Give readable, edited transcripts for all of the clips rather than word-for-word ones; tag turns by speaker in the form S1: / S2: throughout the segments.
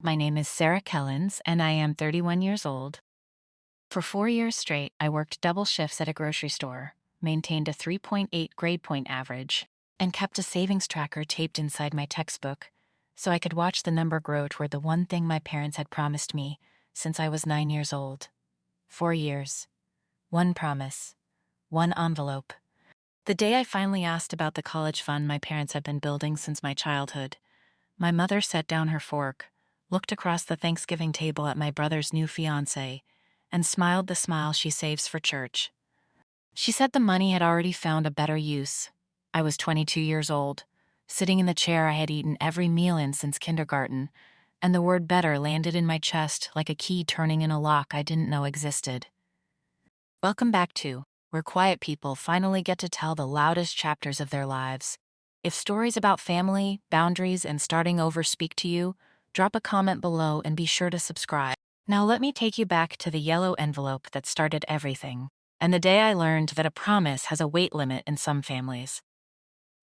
S1: My name is Sarah Kellens, and I am 31 years old. For 4 years straight, I worked double shifts at a grocery store, maintained a 3.8 grade point average, and kept a savings tracker taped inside my textbook so I could watch the number grow toward the one thing my parents had promised me since I was 9 years old. 4 years. One promise. One envelope. The day I finally asked about the college fund my parents had been building since my childhood, my mother set down her fork, looked across the Thanksgiving table at my brother's new fiancée, and smiled the smile she saves for church. She said the money had already found a better use. I was 22 years old, sitting in the chair I had eaten every meal in since kindergarten, and the word better landed in my chest like a key turning in a lock I didn't know existed. Welcome back to where quiet people finally get to tell the loudest chapters of their lives. If stories about family, boundaries, and starting over speak to you, drop a comment below and be sure to subscribe. Now let me take you back to the yellow envelope that started everything, and the day I learned that a promise has a weight limit in some families.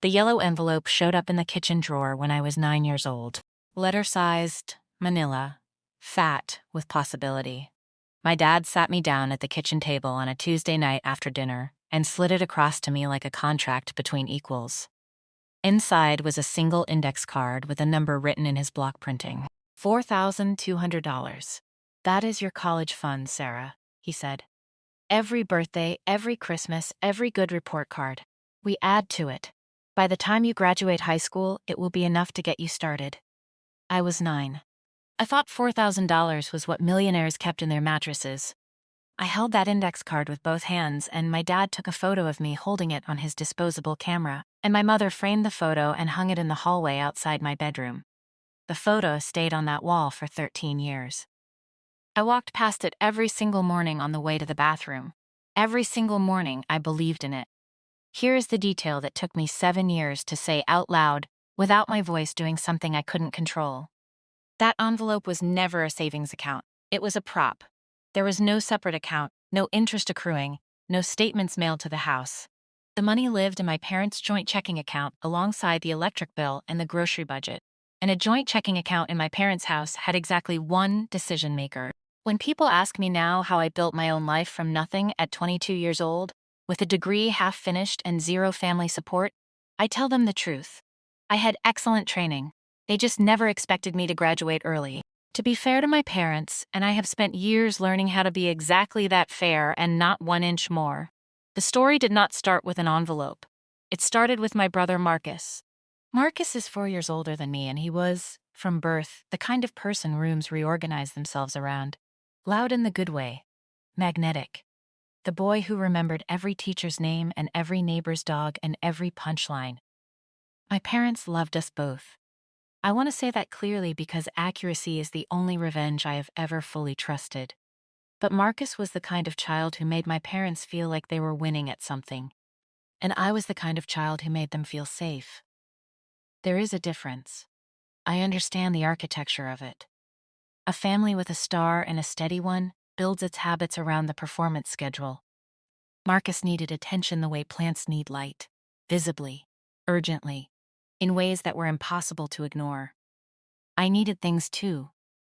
S1: The yellow envelope showed up in the kitchen drawer when I was 9 years old. Letter-sized, manila, fat with possibility. My dad sat me down at the kitchen table on a Tuesday night after dinner and slid it across to me like a contract between equals. Inside was a single index card with a number written in his block printing. $4,200. That is your college fund, Sarah, he said. Every birthday, every Christmas, every good report card. We add to it. By the time you graduate high school, it will be enough to get you started. I was 9. I thought $4,000 was what millionaires kept in their mattresses. I held that index card with both hands, and my dad took a photo of me holding it on his disposable camera, and my mother framed the photo and hung it in the hallway outside my bedroom. The photo stayed on that wall for 13 years. I walked past it every single morning on the way to the bathroom. Every single morning, I believed in it. Here is the detail that took me 7 years to say out loud, without my voice doing something I couldn't control. That envelope was never a savings account. It was a prop. There was no separate account, no interest accruing, no statements mailed to the house. The money lived in my parents' joint checking account alongside the electric bill and the grocery budget. And a joint checking account in my parents' house had exactly one decision maker. When people ask me now how I built my own life from nothing at 22 years old, with a degree half finished and zero family support, I tell them the truth. I had excellent training. They just never expected me to graduate early. To be fair to my parents, and I have spent years learning how to be exactly that fair and not 1 inch more. The story did not start with an envelope. It started with my brother Marcus. Marcus is 4 years older than me, and he was, from birth, the kind of person rooms reorganize themselves around. Loud in the good way. Magnetic. The boy who remembered every teacher's name and every neighbor's dog and every punchline. My parents loved us both. I want to say that clearly because accuracy is the only revenge I have ever fully trusted. But Marcus was the kind of child who made my parents feel like they were winning at something. And I was the kind of child who made them feel safe. There is a difference. I understand the architecture of it. A family with a star and a steady one builds its habits around the performance schedule. Marcus needed attention the way plants need light, visibly, urgently, in ways that were impossible to ignore. I needed things too.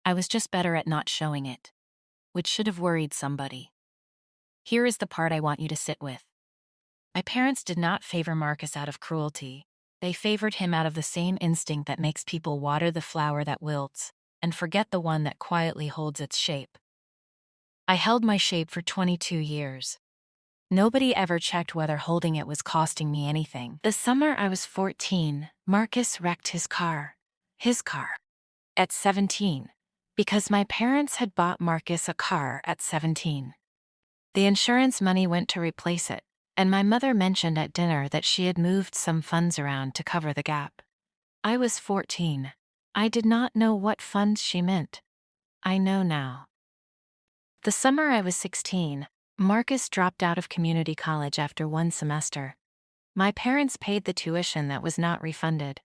S1: I was just better at not showing it, which should have worried somebody. Here is the part I want you to sit with. My parents did not favor Marcus out of cruelty. They favored him out of the same instinct that makes people water the flower that wilts and forget the one that quietly holds its shape. I held my shape for 22 years. Nobody ever checked whether holding it was costing me anything. The summer I was 14, Marcus wrecked his car. His car. At 17. Because my parents had bought Marcus a car at 17. The insurance money went to replace it, and my mother mentioned at dinner that she had moved some funds around to cover the gap. I was 14. I did not know what funds she meant. I know now. The summer I was 16, Marcus dropped out of community college after one semester. My parents paid the tuition that was not refunded.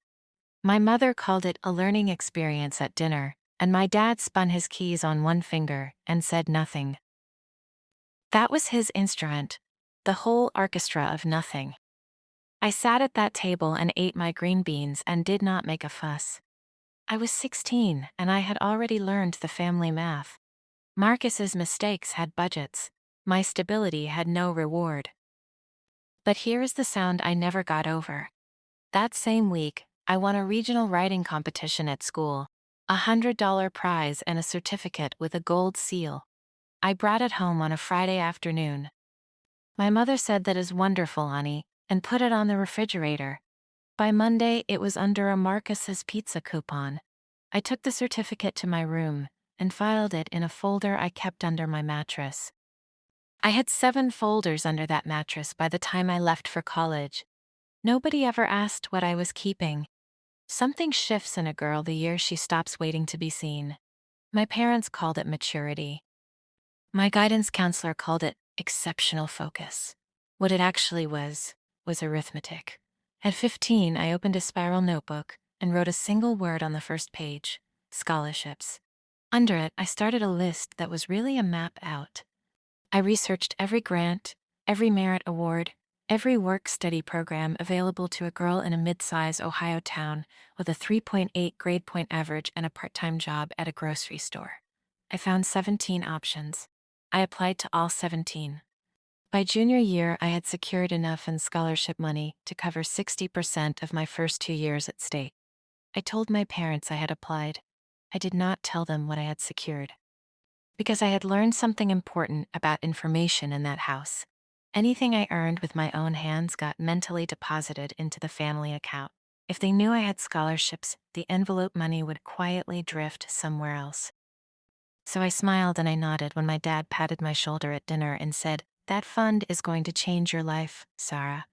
S1: My mother called it a learning experience at dinner, and my dad spun his keys on one finger and said nothing. That was his instrument, the whole orchestra of nothing. I sat at that table and ate my green beans and did not make a fuss. I was 16 and I had already learned the family math. Marcus's mistakes had budgets. My stability had no reward. But here is the sound I never got over. That same week, I won a regional writing competition at school, $100 prize and a certificate with a gold seal. I brought it home on a Friday afternoon. My mother said that is wonderful, honey, and put it on the refrigerator. By Monday, it was under a Marcus's pizza coupon. I took the certificate to my room and filed it in a folder I kept under my mattress. I had 7 folders under that mattress by the time I left for college. Nobody ever asked what I was keeping. Something shifts in a girl the year she stops waiting to be seen. My parents called it maturity. My guidance counselor called it exceptional focus. What it actually was arithmetic. At 15, I opened a spiral notebook and wrote a single word on the first page: scholarships. Under it, I started a list that was really a map out. I researched every grant, every merit award, every work-study program available to a girl in a mid-size Ohio town with a 3.8 grade point average and a part-time job at a grocery store. I found 17 options. I applied to all 17. By junior year, I had secured enough in scholarship money to cover 60% of my first 2 years at state. I told my parents I had applied. I did not tell them what I had secured. Because I had learned something important about information in that house. Anything I earned with my own hands got mentally deposited into the family account. If they knew I had scholarships, the envelope money would quietly drift somewhere else. So I smiled and I nodded when my dad patted my shoulder at dinner and said, "That fund is going to change your life, Sarah."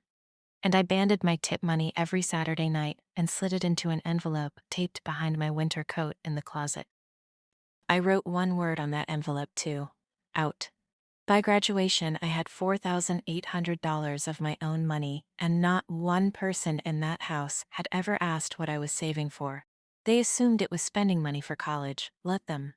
S1: And I banded my tip money every Saturday night and slid it into an envelope taped behind my winter coat in the closet. I wrote one word on that envelope too: out. By graduation, I had $4,800 of my own money, and not one person in that house had ever asked what I was saving for. They assumed it was spending money for college. Let them.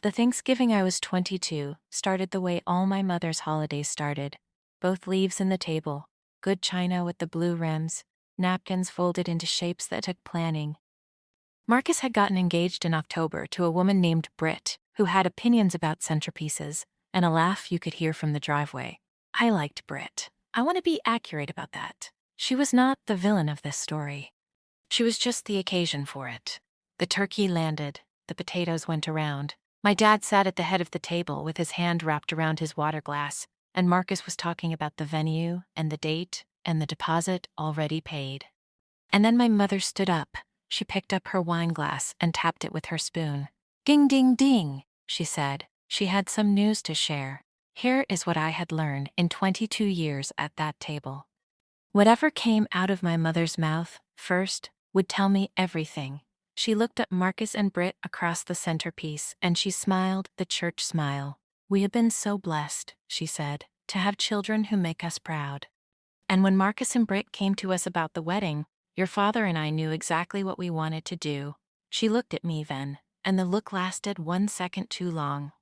S1: The Thanksgiving I was 22 started the way all my mother's holidays started. Both leaves in the table, good china with the blue rims, napkins folded into shapes that took planning. Marcus had gotten engaged in October to a woman named Britt, who had opinions about centerpieces, and a laugh you could hear from the driveway. I liked Britt. I want to be accurate about that. She was not the villain of this story. She was just the occasion for it. The turkey landed, the potatoes went around. My dad sat at the head of the table with his hand wrapped around his water glass, and Marcus was talking about the venue and the date and the deposit already paid. And then my mother stood up. She picked up her wine glass and tapped it with her spoon. "Ding, ding, ding," she said. She had some news to share. Here is what I had learned in 22 years at that table. Whatever came out of my mother's mouth first would tell me everything. She looked at Marcus and Britt across the centerpiece, and she smiled the church smile. "We have been so blessed," she said, "to have children who make us proud. And when Marcus and Britt came to us about the wedding, your father and I knew exactly what we wanted to do." She looked at me then, and the look lasted 1 second too long.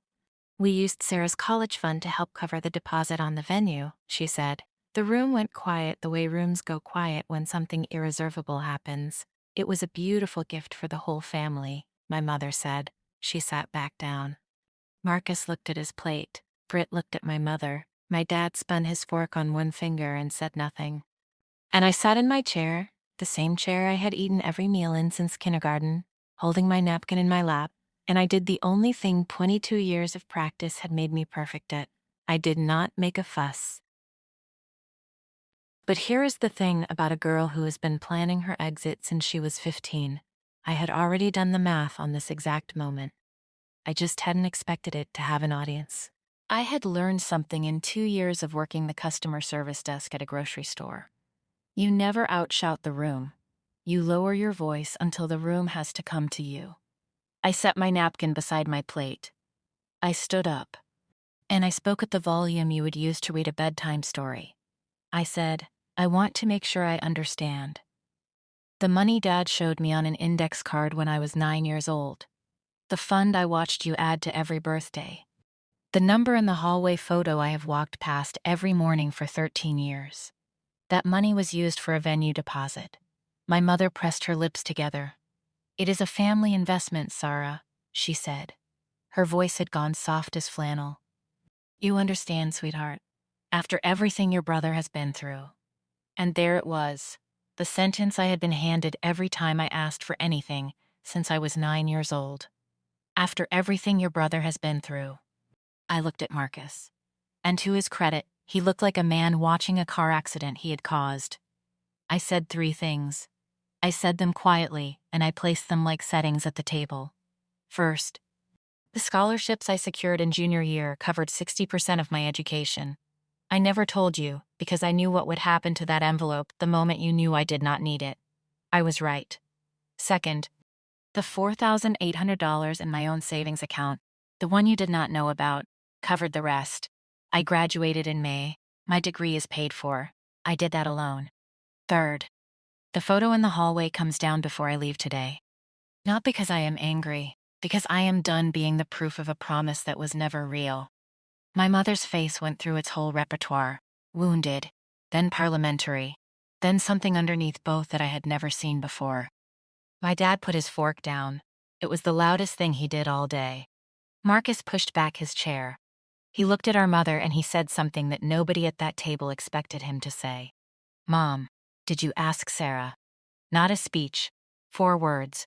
S1: "We used Sarah's college fund to help cover the deposit on the venue," she said. The room went quiet the way rooms go quiet when something irreservable happens. "It was a beautiful gift for the whole family," my mother said. She sat back down. Marcus looked at his plate. Britt looked at my mother. My dad spun his fork on one finger and said nothing. And I sat in my chair, the same chair I had eaten every meal in since kindergarten, holding my napkin in my lap, and I did the only thing 22 years of practice had made me perfect at. I did not make a fuss. But here is the thing about a girl who has been planning her exit since she was 15. I had already done the math on this exact moment. I just hadn't expected it to have an audience. I had learned something in 2 years of working the customer service desk at a grocery store. You never outshout the room. You lower your voice until the room has to come to you. I set my napkin beside my plate. I stood up. And I spoke at the volume you would use to read a bedtime story. I said, "I want to make sure I understand. The money Dad showed me on an index card when I was 9 years old. The fund I watched you add to every birthday. The number in the hallway photo I have walked past every morning for 13 years. That money was used for a venue deposit." My mother pressed her lips together. It is a family investment, Sarah, she said. Her voice had gone soft as flannel. You understand, sweetheart. After everything your brother has been through. And there it was, the sentence I had been handed every time I asked for anything since I was 9 years old. After everything your brother has been through. I looked at Marcus. And to his credit, he looked like a man watching a car accident he had caused. I said 3 things. I said them quietly, and I placed them like settings at the table. First, the scholarships I secured in junior year covered 60% of my education. I never told you, because I knew what would happen to that envelope the moment you knew I did not need it. I was right. Second, the $4,800 in my own savings account, the one you did not know about, covered the rest. I graduated in May. My degree is paid for. I did that alone. Third, the photo in the hallway comes down before I leave today. Not because I am angry, because I am done being the proof of a promise that was never real. My mother's face went through its whole repertoire, wounded, then parliamentary, then something underneath both that I had never seen before. My dad put his fork down. It was the loudest thing he did all day. Marcus pushed back his chair. He looked at our mother and he said something that nobody at that table expected him to say. Mom, did you ask Sarah? Not a speech. 4 words.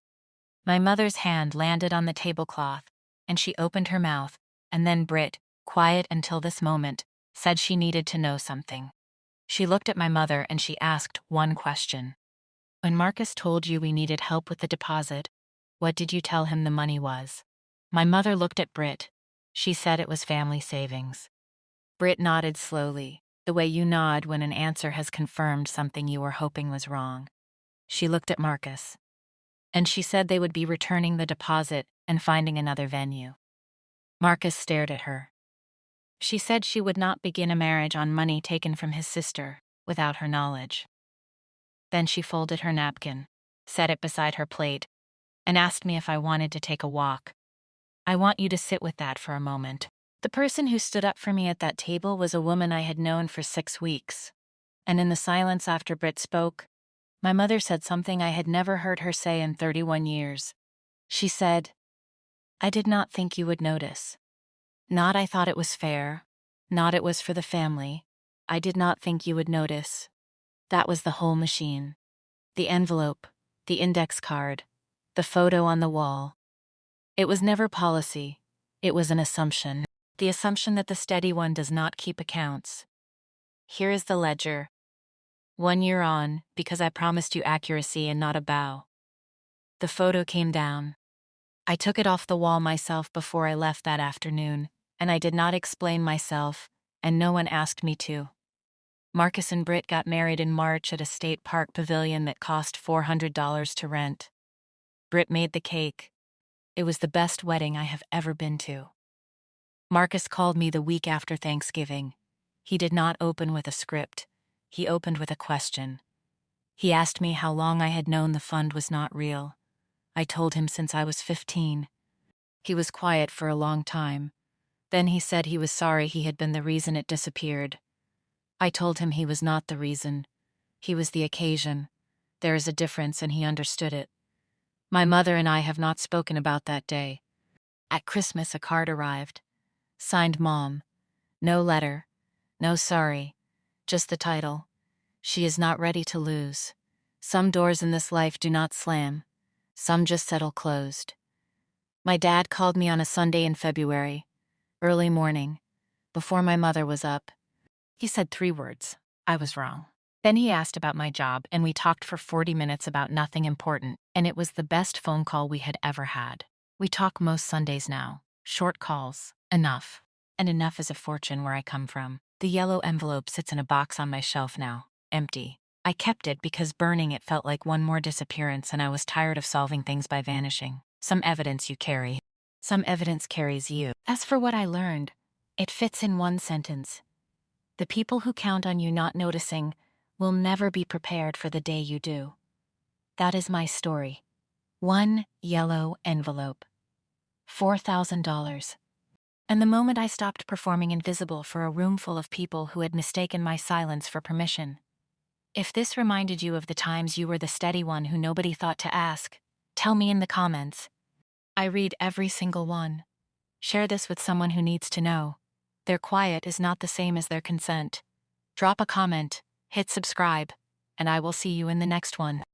S1: My mother's hand landed on the tablecloth, and she opened her mouth, and then Britt, quiet until this moment, said she needed to know something. She looked at my mother and she asked one question. When Marcus told you we needed help with the deposit, what did you tell him the money was? My mother looked at Britt. She said it was family savings. Britt nodded slowly, the way you nod when an answer has confirmed something you were hoping was wrong. She looked at Marcus. And she said they would be returning the deposit and finding another venue. Marcus stared at her. She said she would not begin a marriage on money taken from his sister without her knowledge. Then she folded her napkin, set it beside her plate, and asked me if I wanted to take a walk. I want you to sit with that for a moment. The person who stood up for me at that table was a woman I had known for 6 weeks. And in the silence after Britt spoke, my mother said something I had never heard her say in 31 years. She said, I did not think you would notice. Not I thought it was fair. Not it was for the family. I did not think you would notice. That was the whole machine. The envelope, the index card, the photo on the wall. It was never policy. It was an assumption. The assumption that the steady one does not keep accounts. Here is the ledger. 1 year on, because I promised you accuracy and not a bow. The photo came down. I took it off the wall myself before I left that afternoon, and I did not explain myself, and no one asked me to. Marcus and Britt got married in March at a state park pavilion that cost $400 to rent. Britt made the cake. It was the best wedding I have ever been to. Marcus called me the week after Thanksgiving. He did not open with a script. He opened with a question. He asked me how long I had known the fund was not real. I told him since I was 15. He was quiet for a long time. Then he said he was sorry he had been the reason it disappeared. I told him he was not the reason. He was the occasion. There is a difference, and he understood it. My mother and I have not spoken about that day. At Christmas, a card arrived. Signed Mom. No letter. No sorry. Just the title. She is not ready to lose. Some doors in this life do not slam. Some just settle closed. My dad called me on a Sunday in February. Early morning. Before my mother was up. He said 3 words. I was wrong. Then he asked about my job, and we talked for 40 minutes about nothing important, and it was the best phone call we had ever had. We talk most Sundays now. Short calls. Enough. And enough is a fortune where I come from. The yellow envelope sits in a box on my shelf now. Empty. I kept it because burning it felt like one more disappearance, and I was tired of solving things by vanishing. Some evidence you carry. Some evidence carries you. As for what I learned, it fits in one sentence. The people who count on you not noticing will never be prepared for the day you do. That is my story. 1 yellow envelope. $4,000. And the moment I stopped performing invisible for a room full of people who had mistaken my silence for permission. If this reminded you of the times you were the steady one who nobody thought to ask, Tell me in the comments. I read every single one. Share this with someone who needs to know. Their quiet is not the same as their consent. Drop a comment, hit subscribe, and I will see you in the next one.